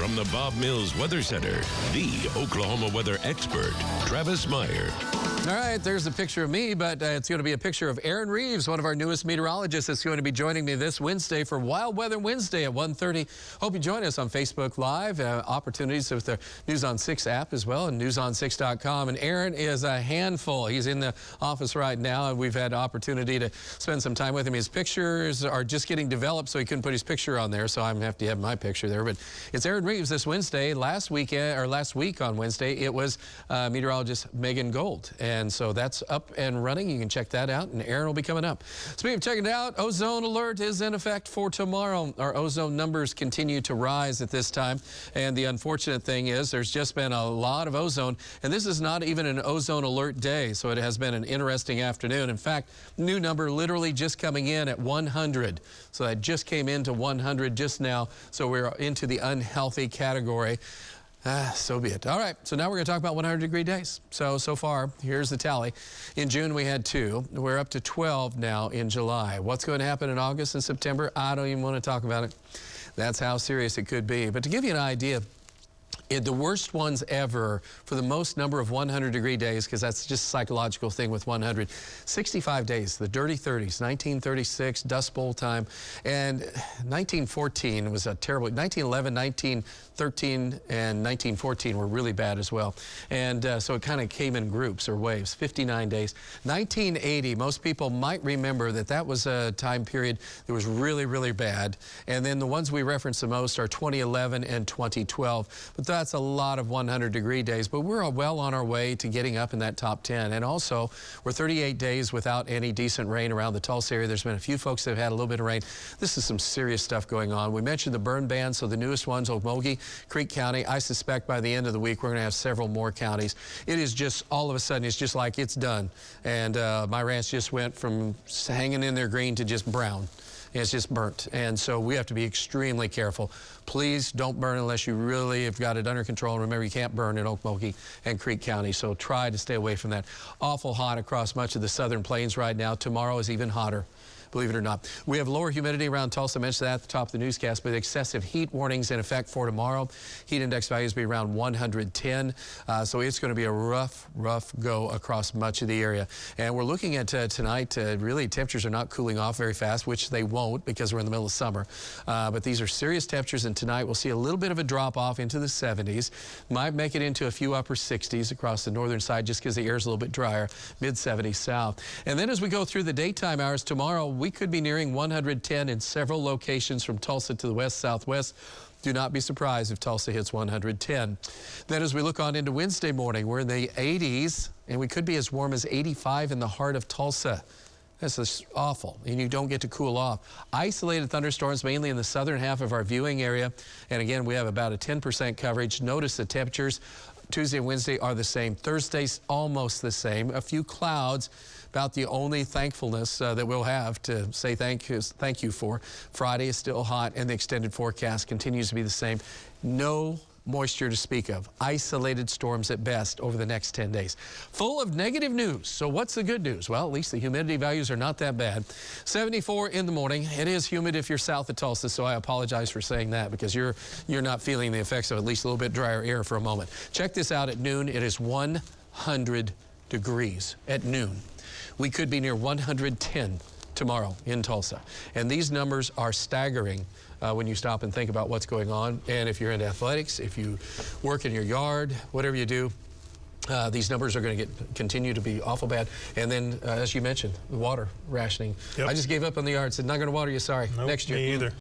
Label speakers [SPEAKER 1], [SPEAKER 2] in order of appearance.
[SPEAKER 1] From the Bob Mills Weather Center, the Oklahoma weather expert, Travis Meyer.
[SPEAKER 2] All right, there's a picture of me, but it's going to be a picture of Aaron Reeves, one of our newest meteorologists, that's going to be joining me this Wednesday for Wild Weather Wednesday at 1:30. Hope you join us on Facebook Live. Opportunities with the News on 6 app as well, and newson6.com. And Aaron is a handful. He's in the office right now, and we've had opportunity to spend some time with him. His pictures are just getting developed, so he couldn't put his picture on there, so I'm going to have to have my picture there. But it's Aaron Reeves this Wednesday. Last week on Wednesday, it was meteorologist Megan Gold. And so that's up and running. You can check that out, and Aaron will be coming up. Speaking of checking it out, ozone alert is in effect for tomorrow. Our ozone numbers continue to rise at this time, and the unfortunate thing is there's just been a lot of ozone, and this is not even an ozone alert day, so it has been an interesting afternoon. In fact, new number literally just coming in at 100. So that just came into 100 just now, so we're into the unhealthy category. So be it. All right, so now we're going to talk about 100-degree days. So far, here's the tally. In June, we had 2. We're up to 12 now in July. What's going to happen in August and September? I don't even want to talk about it. That's how serious it could be. But to give you an idea, the worst ones ever for the most number of 100-degree days, because that's just a psychological thing with 100, 65 days, the dirty 30s, 1936, Dust Bowl time, and 1914 was a terrible, 1911, 1913, and 1914 were really bad as well. And so it kind of came in groups or waves, 59 days. 1980, most people might remember that was a time period that was really, really bad. And then the ones we reference the most are 2011 and 2012. But that's a lot of 100-degree days, but we're well on our way to getting up in that top 10. And also, we're 38 days without any decent rain around the Tulsa area. There's been a few folks that have had a little bit of rain. This is some serious stuff going on. We mentioned the burn ban, so the newest ones, Okmulgee, Creek County. I suspect by the end of the week, we're going to have several more counties. It is just, all of a sudden, it's just like it's done. And my ranch just went from hanging in there green to just brown. It's just burnt, and so we have to be extremely careful. Please don't burn unless you really have got it under control. Remember, you can't burn in Okmulgee and Creek County, so try to stay away from that. Awful hot across much of the southern plains right now. Tomorrow is even hotter, believe it or not. We have lower humidity around Tulsa. I mentioned that at the top of the newscast, but excessive heat warnings in effect for tomorrow. Heat index values will be around 110, so it's going to be a rough go across much of the area. And we're looking at tonight, really temperatures are not cooling off very fast, which they won't because we're in the middle of summer. But these are serious temperatures, and tonight we'll see a little bit of a drop off into the 70s. Might make it into a few upper 60s across the northern side just because the air is a little bit drier, mid 70s south. And then as we go through the daytime hours tomorrow, we could be nearing 110 in several locations from Tulsa to the west-southwest. Do not be surprised if Tulsa hits 110. Then as we look on into Wednesday morning, we're in the 80s, and we could be as warm as 85 in the heart of Tulsa. This is awful, and you don't get to cool off. Isolated thunderstorms mainly in the southern half of our viewing area. And again, we have about a 10% coverage. Notice the temperatures Tuesday and Wednesday are the same. Thursday's almost the same. A few clouds, about the only thankfulness that we'll have to say thank you for. Friday is still hot, and the extended forecast continues to be the same. No moisture to speak of. Isolated storms at best over the next 10 days. Full of negative news. So what's the good news? Well, at least the humidity values are not that bad. 74 in the morning. It is humid if you're south of Tulsa, so I apologize for saying that because you're not feeling the effects of at least a little bit drier air for a moment. Check this out at noon. It is 100 degrees at noon. We could be near 110 tomorrow in Tulsa. And these numbers are staggering when you stop and think about what's going on. And if you're into athletics, if you work in your yard, whatever you do, these numbers are going to continue to be awful bad. And then, as you mentioned, the water rationing. Yep. I just gave up on the yard. Said, not going to water you, sorry.
[SPEAKER 3] Nope,
[SPEAKER 2] next year.
[SPEAKER 3] Me either.